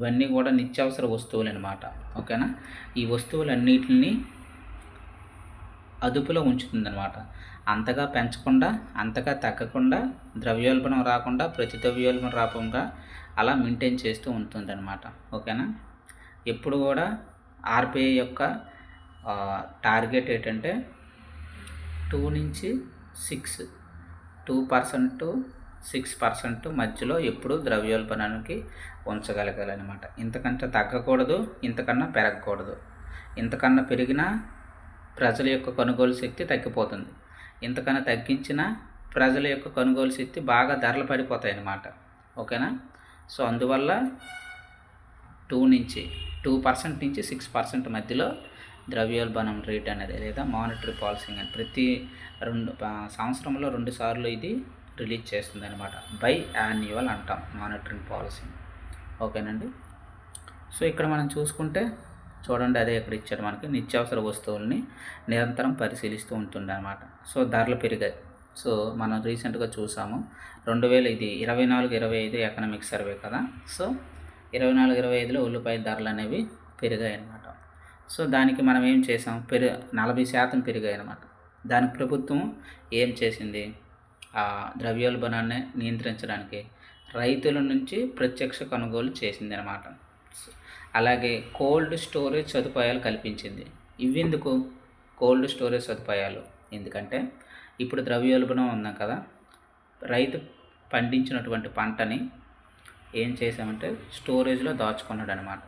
ఇవన్నీ కూడా నిత్యావసర వస్తువులు అనమాట. ఓకేనా. ఈ వస్తువులన్నిటిని అదుపులో ఉంచుతుందన్నమాట. అంతగా పెంచకుండా, అంతగా తగ్గకుండా, ద్రవ్యోల్బణం రాకుండా, ప్రతి ద్రవ్యోల్బణం రాకుండా అలా మెయింటైన్ చేస్తూ ఉంటుందన్నమాట. ఓకేనా. ఎప్పుడు కూడా ఆర్బీఐ యొక్క టార్గెట్ ఏంటంటే 2 నుంచి 6 2% 6% మధ్యలో ఎప్పుడు ద్రవ్యోల్బణానికి ఉంచగలగాలన్నమాట. ఇంతకంటే తగ్గకూడదు, ఇంతకన్నా పెరగకూడదు. ఇంతకన్నా పెరిగినా ప్రజల యొక్క కొనుగోలు శక్తి తగ్గిపోతుంది. ఇంతకన్నా తగ్గించినా ప్రజల యొక్క కొనుగోలు శక్తి బాగా ధరలు పడిపోతాయి అన్నమాట. ఓకేనా. సో అందువల్ల 2% నుంచి 6% మధ్యలో ద్రవ్యోల్బణం రేట్ అనేది లేదా మానిటరీ పాలసీ అని ప్రతి సంవత్సరంలో 2 సార్లు ఇది రిలీజ్ చేస్తుంది అనమాట. బై యాన్యువల్ అంటాం మానిటరింగ్ పాలసీ. ఓకేనండి. సో ఇక్కడ మనం చూసుకుంటే చూడండి, అదే ఇక్కడ ఇచ్చాడు మనకి. నిత్యావసర వస్తువుల్ని నిరంతరం పరిశీలిస్తూ ఉంటుంది అనమాట. సో ధరలు పెరిగాయి. సో మనం రీసెంట్గా చూసాము 2024-25 ఎకనామిక్ సర్వే కదా. సో 24-25లో ఉల్లిపాయ ధరలు అనేవి పెరిగాయి అన్నమాట. సో దానికి మనం ఏం చేసాం, 40% పెరిగాయి అన్నమాట. దానికి ప్రభుత్వం ఏం చేసింది, ఆ ద్రవ్యోల్బణాన్ని నియంత్రించడానికి రైతుల నుంచి ప్రత్యక్ష కొనుగోలు చేసింది అనమాట. అలాగే కోల్డ్ స్టోరేజ్ సదుపాయాలు కల్పించింది. ఇవెందుకు కోల్డ్ స్టోరేజ్ సదుపాయాలు? ఎందుకంటే ఇప్పుడు ద్రవ్యోల్బణం ఉందాం కదా, రైతు పండించినటువంటి పంటని ఏం చేసామంటే స్టోరేజ్లో దాచుకున్నాడు అనమాట.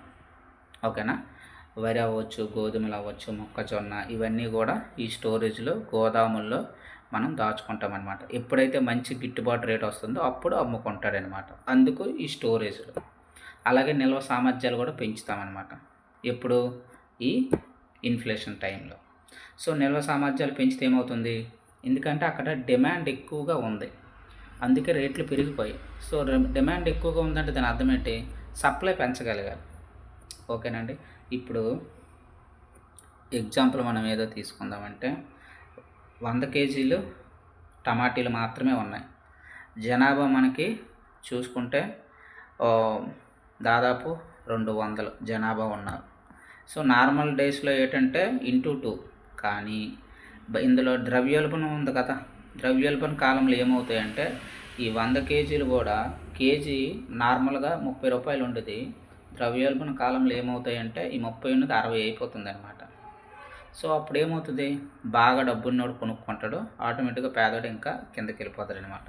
ఓకేనా. వరి అవ్వచ్చు, గోధుమలు అవ్వచ్చు, మొక్కజొన్న, ఇవన్నీ కూడా ఈ స్టోరేజ్లో గోదాముల్లో మనం దాచుకుంటాం అనమాట. ఎప్పుడైతే మంచి గిట్టుబాటు రేట్ వస్తుందో అప్పుడు అమ్ముకుంటాడనమాట. అందుకు ఈ స్టోరేజ్లో. అలాగే నిల్వ సామర్థ్యాలు కూడా పెంచుతామన్నమాట. ఎప్పుడు? ఈ ఇన్ఫ్లేషన్ టైంలో. సో నిల్వ సామర్థ్యాలు పెంచితే ఏమవుతుంది, ఎందుకంటే అక్కడ డిమాండ్ ఎక్కువగా ఉంది, అందుకే రేట్లు పెరిగిపోయాయి. సో డిమాండ్ ఎక్కువగా ఉందంటే దాని అర్థం ఏంటి, సప్లై పెంచగలగాలి. ఓకేనండి. ఇప్పుడు ఎగ్జాంపుల్ మనం ఏదో తీసుకుందామంటే 100 కేజీలు టమాటీలు మాత్రమే ఉన్నాయి. జనాభా మనకి చూసుకుంటే దాదాపు 200 జనాభా ఉన్నారు. సో నార్మల్ డేస్లో ఏంటంటే × 2, కానీ ఇందులో ద్రవ్యోల్బణం ఉంది కదా. ద్రవ్యోల్బణ కాలంలో ఏమవుతాయంటే ఈ 100 కేజీలు కూడా కేజీ నార్మల్గా 30 రూపాయలు ఉండేది. ద్రవ్యోల్బణ కాలంలో ఏమవుతాయంటే ఈ 30 ఉన్నది 60 అయిపోతుంది అనమాట. సో అప్పుడు ఏమవుతుంది, బాగా డబ్బున్నోడు కొనుక్కుంటాడు, ఆటోమేటిక్గా పేదోడు ఇంకా కిందకి వెళ్ళిపోతాడు అనమాట.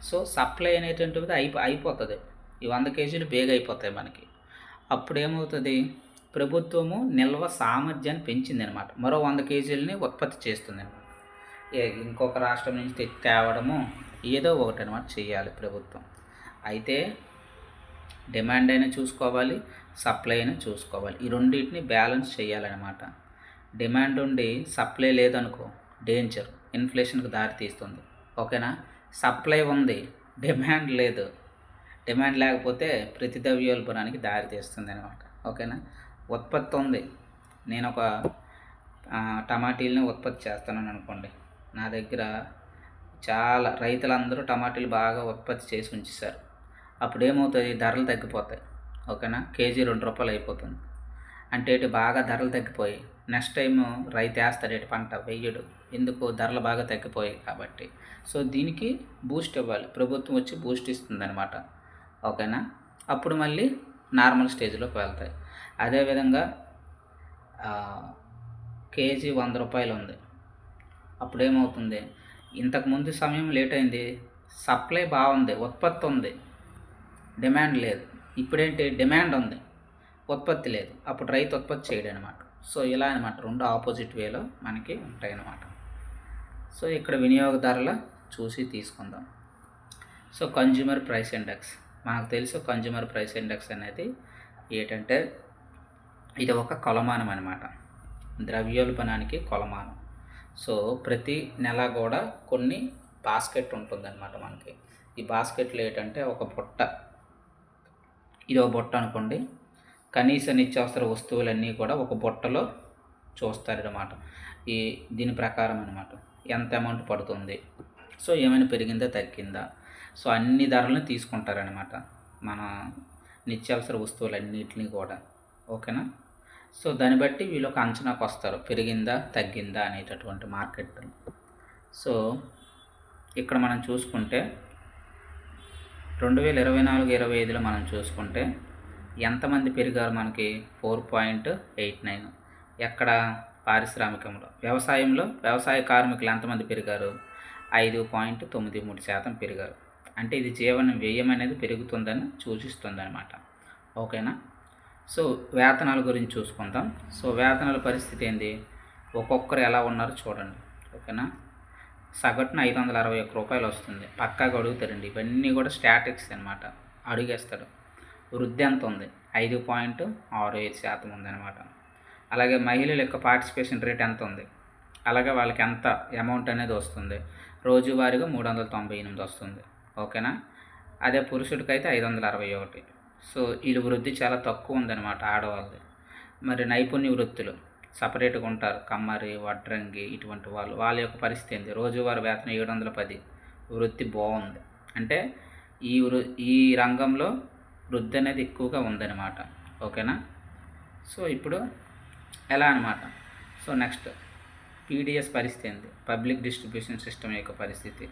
సో సప్లై అనేటువంటిది అయిపోతుంది. ఈ 100 కేజీలు బేగా అయిపోతాయి మనకి. అప్పుడు ఏమవుతుంది, ప్రభుత్వము నిల్వ సామర్థ్యాన్ని పెంచింది అనమాట. మరో 100 కేజీలని ఉత్పత్తి చేస్తుంది అనమాట. ఇంకొక రాష్ట్రం నుంచి తేవడము ఏదో ఒకటి అనమాట చేయాలి ప్రభుత్వం. అయితే డిమాండ్ అయినా చూసుకోవాలి, సప్లై అయినా చూసుకోవాలి. ఈ రెండింటిని బ్యాలెన్స్ చేయాలన్నమాట. డిమాండ్ ఉండి సప్లై లేదనుకో డేంజర్, ఇన్ఫ్లేషన్కి దారితీస్తుంది. ఓకేనా. సప్లై ఉంది, డిమాండ్ లేదు. డిమాండ్ లేకపోతే ప్రతి ద్రవ్యోల్బణానికి దారితీస్తుంది అనమాట. ఓకేనా. ఉత్పత్తి ఉంది, నేను ఒక టమాటీలని ఉత్పత్తి చేస్తానని అనుకోండి, నా దగ్గర చాలా రైతులందరూ టమాటీలు బాగా ఉత్పత్తి చేసి ఉంచేశారు. అప్పుడు ఏమవుతుంది, ధరలు తగ్గిపోతాయి. ఓకేనా. కేజీ 2 రూపాయలు అయిపోతుంది. అంటే బాగా ధరలు తగ్గిపోయి నెక్స్ట్ టైము రైతు వేస్తాడు పంట వెయ్యడు. ఎందుకు, ధరలు బాగా తగ్గిపోయాయి కాబట్టి. సో దీనికి బూస్ట్ ఇవ్వాలి, ప్రభుత్వం వచ్చి బూస్ట్ ఇస్తుంది అనమాట. ఓకేనా. అప్పుడు మళ్ళీ నార్మల్ స్టేజ్లోకి వెళ్తాయి. అదేవిధంగా కేజీ 100 రూపాయలు ఉంది, అప్పుడు ఏమవుతుంది, ఇంతకుముందు సమయం లేట్ అయింది, సప్లై బాగుంది, ఉత్పత్తి ఉంది, డిమాండ్ లేదు. ఇప్పుడేంటి, డిమాండ్ ఉంది, ఉత్పత్తి లేదు, అప్పుడు రైతు ఉత్పత్తి చేయడు అనమాట. సో ఇలా అనమాట, రెండు ఆపోజిట్ వేలో మనకి ఉంటాయి అన్నమాట. సో ఇక్కడ వినియోగదారుల చూసి తీసుకుందాం. సో కన్జ్యూమర్ ప్రైస్ ఇండెక్స్ మనకు తెలుసు. కన్జ్యూమర్ ప్రైస్ ఇండెక్స్ అనేది ఏంటంటే ఇది ఒక కొలమానం అనమాట, ద్రవ్యోల్బణానికి కొలమానం. సో ప్రతి నెల కూడా కొన్ని బాస్కెట్ ఉంటుందన్నమాట మనకి. ఈ బాస్కెట్లో ఏంటంటే ఒక బుట్ట, ఇది ఒక బుట్ట అనుకోండి, కనీస నిత్యావసర వస్తువులన్నీ కూడా ఒక బుట్టలో చూస్తారన్నమాట. దీని ప్రకారం అనమాట ఎంత అమౌంట్ పడుతుంది, సో ఏమైనా పెరిగిందా తగ్గిందా, సో అన్ని ధరలను తీసుకుంటారనమాట మన నిత్యావసర వస్తువులన్నిటిని కూడా. ఓకేనా. సో దాన్ని బట్టి వీళ్ళు ఒక అంచనాకు వస్తారు, పెరిగిందా తగ్గిందా అనేటటువంటి మార్కెట్. సో ఇక్కడ మనం చూసుకుంటే 2024-25లో మనం చూసుకుంటే ఎంతమంది పెరిగారు మనకి? 4.89. ఎక్కడ? పారిశ్రామికంలో. వ్యవసాయంలో వ్యవసాయ కార్మికులు ఎంతమంది పెరిగారు? 5.93% పెరిగారు. అంటే ఇది జీవన వ్యయం అనేది పెరుగుతుందని సూచిస్తుంది అనమాట. ఓకేనా. సో వేతనాల గురించి చూసుకుందాం. సో వేతనాల పరిస్థితి ఏంది? ఒక్కొక్కరు ఎలా ఉన్నారో చూడండి. ఓకేనా. సగటున 561 రూపాయలు వస్తుంది. పక్కాగా అడుగుతారండి. ఇవన్నీ కూడా స్టాటిక్స్ అనమాట, అడిగేస్తాడు. వృద్ధి ఎంత ఉంది? 5.65% ఉందన్నమాట. అలాగే మహిళల యొక్క పార్టిసిపేషన్ రేట్ ఎంత ఉంది? అలాగే వాళ్ళకి ఎంత అమౌంట్ అనేది వస్తుంది? రోజువారీగా 398 వస్తుంది. ఓకేనా. అదే పురుషుడికైతే 561. సో వీళ్ళ వృద్ధి చాలా తక్కువ ఉందన్నమాట ఆడవాళ్ళది. మరి నైపుణ్య వృత్తులు సపరేట్గా ఉంటారు, కమ్మరి, వడ్రంగి, ఇటువంటి వాళ్ళ యొక్క పరిస్థితి ఏంటి? రోజువారీ వేతనం 710. వృద్ధి బాగుంది. అంటే ఈ రంగంలో వృద్ధి అనేది ఎక్కువగా ఉందన్నమాట. ఓకేనా. సో ఇప్పుడు ఎలా అనమాట? సో నెక్స్ట్ పీడిఎస్ పరిస్థితి ఏంటి? పబ్లిక్ డిస్ట్రిబ్యూషన్ సిస్టమ్ యొక్క పరిస్థితి.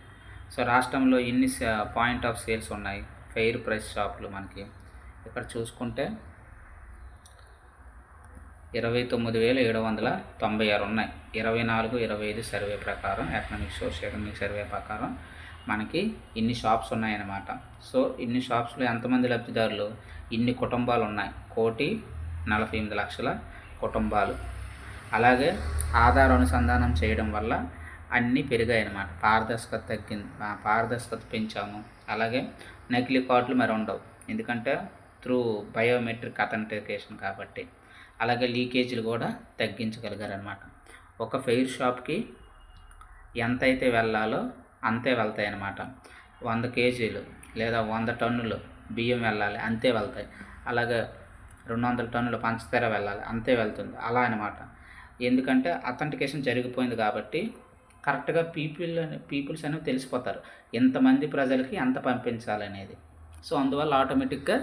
సో రాష్ట్రంలో ఎన్ని పాయింట్ ఆఫ్ సేల్స్ ఉన్నాయి? ఫెయిర్ ప్రైస్ షాపులు మనకి ఇక్కడ చూసుకుంటే 29,796 ఉన్నాయి. 24-25 సర్వే ప్రకారం, ఎకనామిక్ సర్వే ప్రకారం మనకి ఇన్ని షాప్స్ ఉన్నాయన్నమాట. సో ఇన్ని షాప్స్లో ఎంతమంది లబ్ధిదారులు? ఇన్ని కుటుంబాలు ఉన్నాయి. 1,48,00,000 కుటుంబాలు. అలాగే ఆధార్ అనుసంధానం చేయడం వల్ల అన్నీ పెరిగాయి అన్నమాట. పారదర్శకత పెంచాము. అలాగే నకిలీ కార్డులు మరి ఉండవు, ఎందుకంటే త్రూ బయోమెట్రిక్ అథెంటికేషన్ కాబట్టి. అలాగే లీకేజీలు కూడా తగ్గించగలిగారనమాట. ఒక ఫెయిర్ షాప్కి ఎంతైతే వెళ్ళాలో అంతే వెళ్తాయి అన్నమాట. 100 కేజీలు లేదా 100 టన్నులు బియ్యం వెళ్ళాలి, అంతే వెళ్తాయి. అలాగే 200 టన్నుల పంచదార వెళ్ళాలి, అంతే వెళ్తుంది. అలా అనమాట. ఎందుకంటే అథెంటికేషన్ జరిగిపోయింది కాబట్టి కరెక్ట్గా పీపుల్స్ అనేవి తెలిసిపోతారు, ఎంతమంది ప్రజలకి ఎంత పంపించాలనేది. సో అందువల్ల ఆటోమేటిక్గా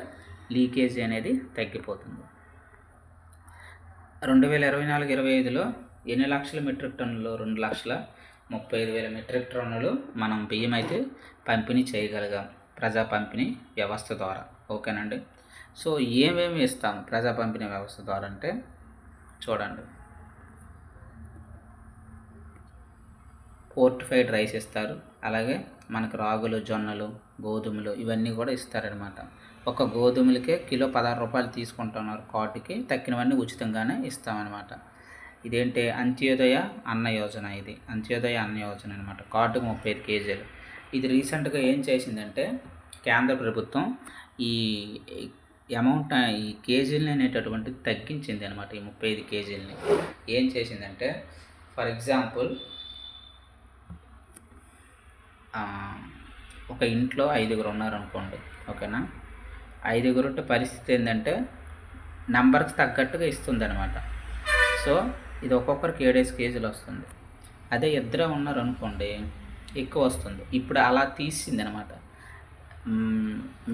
లీకేజీ అనేది తగ్గిపోతుంది. 2024-25లో ఎన్ని లక్షల మెట్రిక్ టన్నులు? 2,35,000 మెట్రిక్ టన్నులు మనం బియ్యం అయితే పంపిణీ చేయగలిగాం ప్రజా పంపిణీ వ్యవస్థ ద్వారా. ఓకేనండి. సో ఏమేమి ఇస్తాము ప్రజా పంపిణీ వ్యవస్థ ద్వారా అంటే చూడండి. ఫోర్టిఫైడ్ రైస్ ఇస్తారు. అలాగే మనకు రాగులు, జొన్నలు, గోధుమలు ఇవన్నీ కూడా ఇస్తారనమాట. ఒక గోధుమలకే కిలో 16 రూపాయలు తీసుకుంటున్నారు కార్డుకి, తక్కినవన్నీ ఉచితంగానే ఇస్తామన్నమాట. ఇదేంటి? అంత్యోదయ అన్న యోజన. ఇది అంత్యోదయ అన్న యోజన అనమాట. కార్డుకు 35 కేజీలు. ఇది రీసెంట్గా ఏం చేసిందంటే కేంద్ర ప్రభుత్వం ఈ అమౌంట్, ఈ కేజీలని అనేటటువంటిది తగ్గించింది అనమాట. ఈ 35 కేజీలని ఏం చేసిందంటే, ఫర్ ఎగ్జాంపుల్ ఒక ఇంట్లో 5గురు ఉన్నారనుకోండి. ఓకేనా. 5గురు పరిస్థితి ఏంటంటే నెంబర్కి తగ్గట్టుగా ఇస్తుంది అనమాట. సో ఇది ఒక్కొక్కరికి 7 కేజీలు వస్తుంది. అదే ఇద్దరే ఉన్నారనుకోండి ఎక్కువ వస్తుంది. ఇప్పుడు అలా తీసింది అనమాట.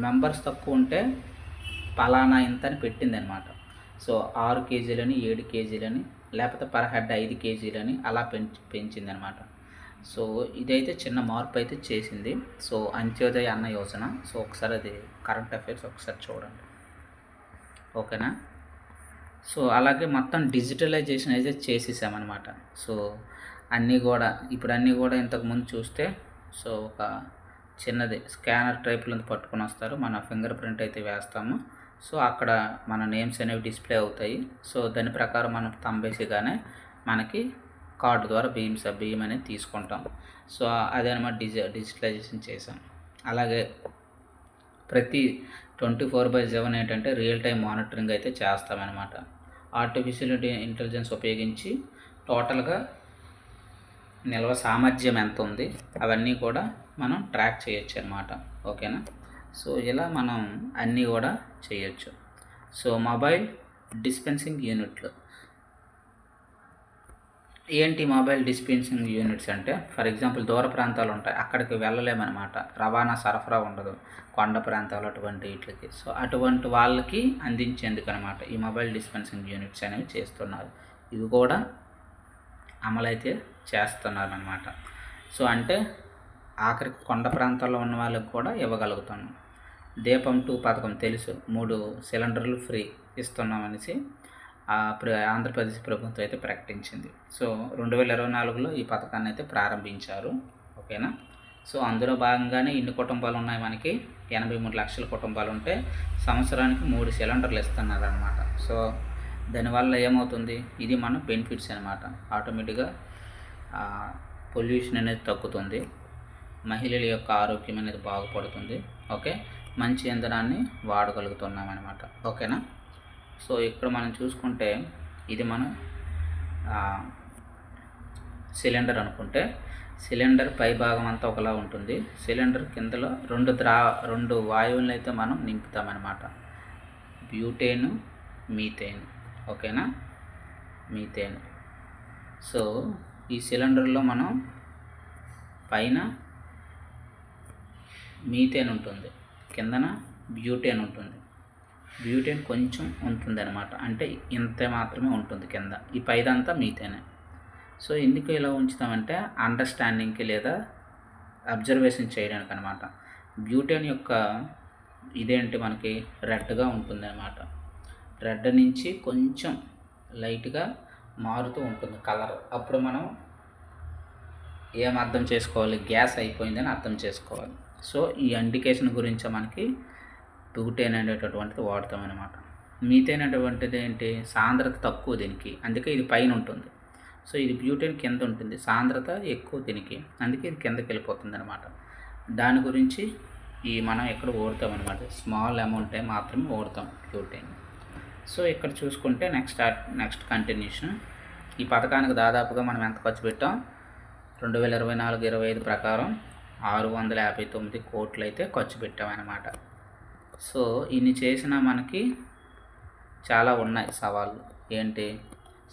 మెంబర్స్ తక్కువ ఉంటే పలానా ఇంత అని పెట్టింది అనమాట. సో 6 కేజీలని, 7 కేజీలని, లేకపోతే పర్ హెడ్ 5 కేజీలని అలా పెంచింది అనమాట. సో ఇదైతే చిన్న మార్పు అయితే చేసింది. సో అంత్యోదయ అన్న యోజన. సో ఒకసారి అది కరెంట్ అఫైర్స్ ఒకసారి చూడండి. ఓకేనా. సో అలాగే మొత్తం డిజిటలైజేషన్ అయితే చేసేసామన్నమాట. సో అన్నీ కూడా ఇంతకుముందు చూస్తే సో ఒక చిన్నది స్కానర్ టైప్లో పట్టుకొని వస్తారు, మన ఫింగర్ ప్రింట్ అయితే వేస్తాము. సో అక్కడ మన నేమ్స్ అనేవి డిస్ప్లే అవుతాయి. సో దాని ప్రకారం మనం తంబేసిగానే మనకి కార్డు ద్వారా బియ్యం అనేది తీసుకుంటాం. సో అదనమాట డిజిటలైజేషన్ చేసాం. అలాగే ప్రతి 24/7 ఏంటంటే రియల్ టైం మానిటరింగ్ అయితే చేస్తామన్నమాట. ఆర్టిఫిషియల్ ఇంటెలిజెన్స్ ఉపయోగించి టోటల్గా నిల్వ సామర్థ్యం ఎంత ఉంది అవన్నీ కూడా మనం ట్రాక్ చేయొచ్చు అన్నమాట. ఓకేనా. సో ఇలా మనం అన్నీ కూడా చేయొచ్చు. సో మొబైల్ డిస్పెన్సింగ్ యూనిట్లు ఏంటి మొబైల్ డిస్పెన్సింగ్ యూనిట్స్ అంటే, ఫర్ ఎగ్జాంపుల్ దూర ప్రాంతాలు ఉంటాయి, అక్కడికి వెళ్ళలేమన్నమాట, రవాణా సరఫరా ఉండదు, కొండ ప్రాంతాలు అటువంటి వీటికి. సో అటువంటి వాళ్ళకి అందించేందుకు అనమాట ఈ మొబైల్ డిస్పెన్సింగ్ యూనిట్స్ అనేవి చేస్తున్నారు. ఇవి కూడా అమలైతే చేస్తున్నారనమాట. సో అంటే ఆఖరికి కొండ ప్రాంతాల్లో ఉన్న వాళ్ళకి కూడా ఇవ్వగలుగుతున్నాం. దీపం 2 పథకం తెలుసు, 3 సిలిండర్లు ఫ్రీ ఇస్తున్నామనేసి ఆంధ్రప్రదేశ్ ప్రభుత్వం అయితే ప్రకటించింది. సో 2024లో ఈ పథకాన్ని అయితే ప్రారంభించారు. ఓకేనా. సో అందులో భాగంగానే ఇన్ని కుటుంబాలు ఉన్నాయి మనకి, 83 లక్షల కుటుంబాలు ఉంటే సంవత్సరానికి 3 సిలిండర్లు ఇస్తున్నారు అనమాట. సో దానివల్ల ఏమవుతుంది, ఇది మన బెనిఫిట్స్ అనమాట. ఆటోమేటిక్గా పొల్యూషన్ అనేది తగ్గుతుంది, మహిళల యొక్క ఆరోగ్యం అనేది బాగుపడుతుంది. ఓకే, మంచి ఇంధనాన్ని వాడగలుగుతున్నాం అనమాట. ఓకేనా. సో ఇక్కడ మనం చూసుకుంటే ఇది మనం సిలిండర్ అనుకుంటే, సిలిండర్ పై భాగం అంతా ఒకలా ఉంటుంది, సిలిండర్ కిందలో రెండు వాయువులను అయితే మనం నింపుతామన్నమాట, బ్యూటేన్, మీథేన్. ఓకేనా, మీథేన్. సో ఈ సిలిండర్లో మనం పైన మీథేన్ ఉంటుంది, కిందన బ్యూటేన్ ఉంటుంది. బ్యూటేన్ కొంచెం ఉంటుంది అనమాట, అంటే ఇంత మాత్రమే ఉంటుంది కింద, ఈ పైదంతా మీథేనే. సో ఎందుకు ఇలా ఉంచుతామంటే అండర్స్టాండింగ్కి లేదా అబ్జర్వేషన్ చేయడానికి అనమాట. బ్యూటేన్ యొక్క ఇదేంటి మనకి రెడ్గా ఉంటుంది అనమాట, రెడ్ నుంచి కొంచెం లైట్గా మారుతూ ఉంటుంది కలర్. అప్పుడు మనం ఏం అర్థం చేసుకోవాలి, గ్యాస్ అయిపోయిందని అర్థం చేసుకోవాలి. సో ఈ ఇండికేషన్ గురించి మనకి బ్యూటేన్ అనేటటువంటిది వాడతామన్నమాట. మీథేన్ అనేటువంటిది ఏంటి, సాంద్రత తక్కువ దీనికి, అందుకే ఇది పైన ఉంటుంది. సో ఇది బ్యూటేన్ కింద ఉంటుంది, సాంద్రత ఎక్కువ దీనికి, అందుకే ఇది కిందకి వెళ్ళిపోతుంది అనమాట. దాని గురించి మనం ఎక్కడ ఓడతాం అనమాట, స్మాల్ అమౌంట్ మాత్రమే ఓడతాం బ్యూటేన్. సో ఇక్కడ చూసుకుంటే నెక్స్ట్ కంటిన్యూషన్. ఈ పథకానికి దాదాపుగా మనం ఎంత ఖర్చు పెట్టాం, 2024-25 ప్రకారం 659 కోట్లు అయితే ఖర్చు పెట్టామన్నమాట. సో ఇన్ని చేసినా మనకి చాలా ఉన్నాయి సవాళ్ళు. ఏంటి,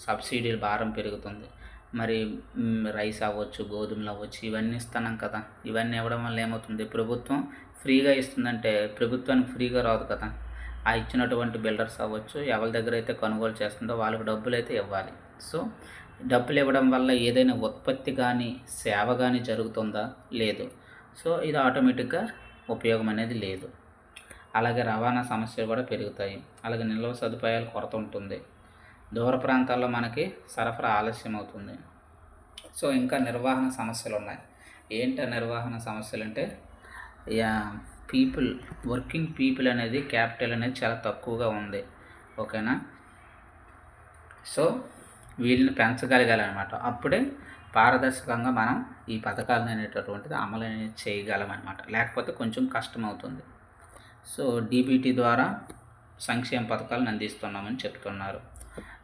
సబ్సిడీల భారం పెరుగుతుంది, మరి రైస్ అవ్వచ్చు, గోధుమలు అవ్వచ్చు, ఇవన్నీ ఇస్తున్నాం కదా. ఇవన్నీ ఇవ్వడం వల్ల ఏమవుతుంది, ప్రభుత్వం ఫ్రీగా ఇస్తుందంటే ప్రభుత్వానికి ఫ్రీగా రాదు కదా. ఆ ఇచ్చినటువంటి బిల్డర్స్ అవ్వచ్చు, ఎవరి దగ్గర అయితే కొనుగోలు చేస్తుందో వాళ్ళకి డబ్బులు అయితే ఇవ్వాలి. సో డబ్బులు ఇవ్వడం వల్ల ఏదైనా ఉత్పత్తి కానీ సేవ కానీ జరుగుతుందా, లేదు. సో ఇది ఆటోమేటిక్గా ఉపయోగం అనేది లేదు. అలాగే రవాణా సమస్యలు కూడా పెరుగుతాయి, అలాగే నిల్వ సదుపాయాల కొరత ఉంటుంది, దూర ప్రాంతాల్లో మనకి సరఫరా ఆలస్యం అవుతుంది. సో ఇంకా నిర్వహణ సమస్యలు ఉన్నాయి. ఏంటి నిర్వహణ సమస్యలు అంటే, వర్కింగ్ పీపుల్ అనేది, క్యాపిటల్ అనేది చాలా తక్కువగా ఉంది. ఓకేనా. సో వీళ్ళని పెంచగలగాలన్నమాట, అప్పుడే పారదర్శకంగా మనం ఈ పథకాలను అనేటటువంటిది అమలు అనేది చేయగలమన్నమాట, లేకపోతే కొంచెం కష్టం అవుతుంది. సో డీబీటీ ద్వారా సంక్షేమ పథకాలను అందిస్తున్నామని చెప్తున్నారు.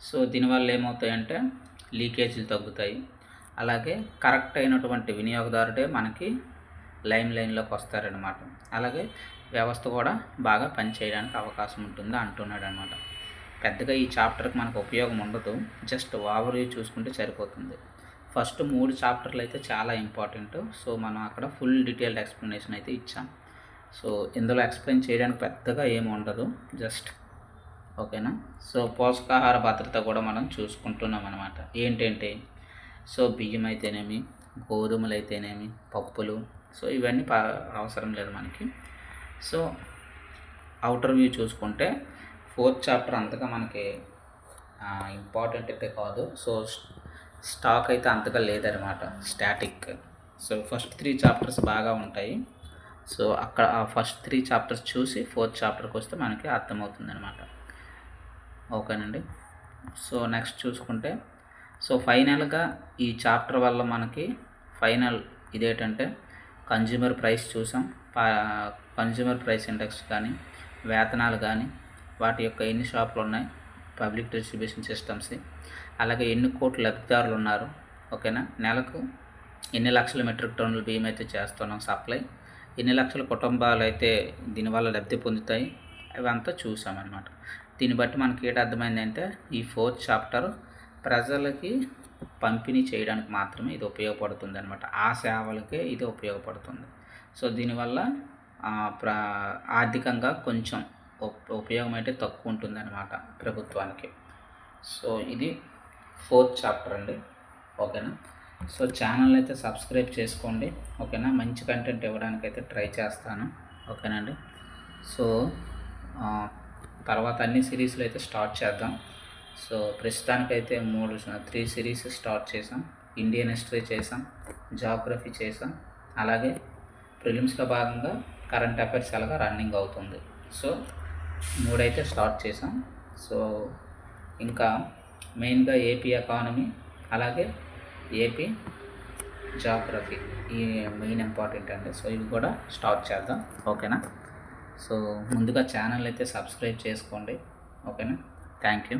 సో దీనివల్ల ఏమవుతాయంటే లీకేజీలు తగ్గుతాయి, అలాగే కరెక్ట్ అయినటువంటి వినియోగదారుడే మనకి లైన్లోకి వస్తారనమాట. అలాగే వ్యవస్థ కూడా బాగా పనిచేయడానికి అవకాశం ఉంటుంది అంటున్నాడు అనమాట. పెద్దగా ఈ చాప్టర్కి మనకు ఉపయోగం ఉండదు, జస్ట్ ఓవర్వ్యూ చూసుకుంటే సరిపోతుంది. ఫస్ట్ 3 చాప్టర్లు అయితే చాలా ఇంపార్టెంట్. సో మనం అక్కడ ఫుల్ డీటెయిల్డ్ ఎక్స్ప్లెనేషన్ అయితే ఇచ్చాం. సో ఇందులో ఎక్స్ప్లెయిన్ చేయడానికి పెద్దగా ఏమి ఉండదు, జస్ట్. ఓకేనా. సో పోషకాహార భద్రత కూడా మనం చూసుకుంటున్నాం అనమాట. ఏంటంటే, సో బియ్యం అయితేనేమి, గోధుమలు అయితేనేమి, పప్పులు, సో ఇవన్నీ అవసరం లేదు మనకి. సో అవుటర్ వ్యూ చూసుకుంటే 4th చాప్టర్ అంతగా మనకి ఇంపార్టెంట్ అయితే కాదు. సో స్టాక్ అయితే అంతగా లేదనమాట, స్టాటిక్. సో ఫస్ట్ 3 చాప్టర్స్ బాగా ఉంటాయి. సో అక్కడ ఆ ఫస్ట్ 3 చాప్టర్స్ చూసి 4th చాప్టర్కి వస్తే మనకి అర్థమవుతుంది అనమాట. ఓకేనండి. సో నెక్స్ట్ చూసుకుంటే, సో ఫైనల్గా ఈ చాప్టర్ వల్ల మనకి ఫైనల్ ఇదేంటంటే కన్జ్యూమర్ ప్రైస్ చూసాం, కన్జ్యూమర్ ప్రైస్ ఇండెక్స్ కానీ, వేతనాలు కానీ, వాటి యొక్క ఎన్ని షాపులు ఉన్నాయి, పబ్లిక్ డిస్ట్రిబ్యూషన్ సిస్టమ్స్, అలాగే ఎన్ని కోట్ల లబ్ధిదారులు ఉన్నారు. ఓకేనా. నెలకు ఎన్ని లక్షల మెట్రిక్ టన్నుల బియ్యం అయితే చేస్తున్నాం సప్లై, ఎన్ని లక్షల కుటుంబాలు అయితే దీనివల్ల లబ్ధి పొందుతాయి, ఇవంతా చూసామన్నమాట. దీన్ని బట్టి మనకి ఏంటి అర్థమైందంటే, ఈ 4th చాప్టర్ ప్రజలకి పంపిణీ చేయడానికి మాత్రమే ఇది ఉపయోగపడుతుంది అనమాట. ఆ సేవలకే ఇది ఉపయోగపడుతుంది. సో దీనివల్ల ఆర్థికంగా కొంచెం ఉపయోగం అయితే తక్కువ ఉంటుందన్నమాట ప్రభుత్వానికి. సో ఇది 4th చాప్టర్ అండి. ఓకేనా. సో ఛానల్ అయితే సబ్స్క్రైబ్ చేసుకోండి. ఓకేనా. మంచి కంటెంట్ ఇవ్వడానికి అయితే ట్రై చేస్తాను. ఓకేనండి. సో తర్వాత అన్ని సిరీస్లు అయితే స్టార్ట్ చేద్దాం. సో ప్రస్తుతానికైతే 3 సిరీస్ స్టార్ట్ చేసాం. ఇండియన్ హిస్టరీ చేసాం, జాగ్రఫీ చేసాం, అలాగే ప్రిలిమ్స్లో భాగంగా కరెంట్ అఫైర్స్ అలాగా రన్నింగ్ అవుతుంది. సో 3 అయితే స్టార్ట్ చేసాం. సో ఇంకా మెయిన్గా ఏపీ ఎకానమీ అలాగే ఏపీ జాగ్రఫీ ఈ మెయిన్ ఇంపార్టెంట్ అండి. సో ఇవి కూడా స్టార్ట్ చేద్దాం. ఓకేనా. సో ముందుగా ఛానల్ అయితే సబ్స్క్రైబ్ చేసుకోండి. ఓకేనా. Thank you.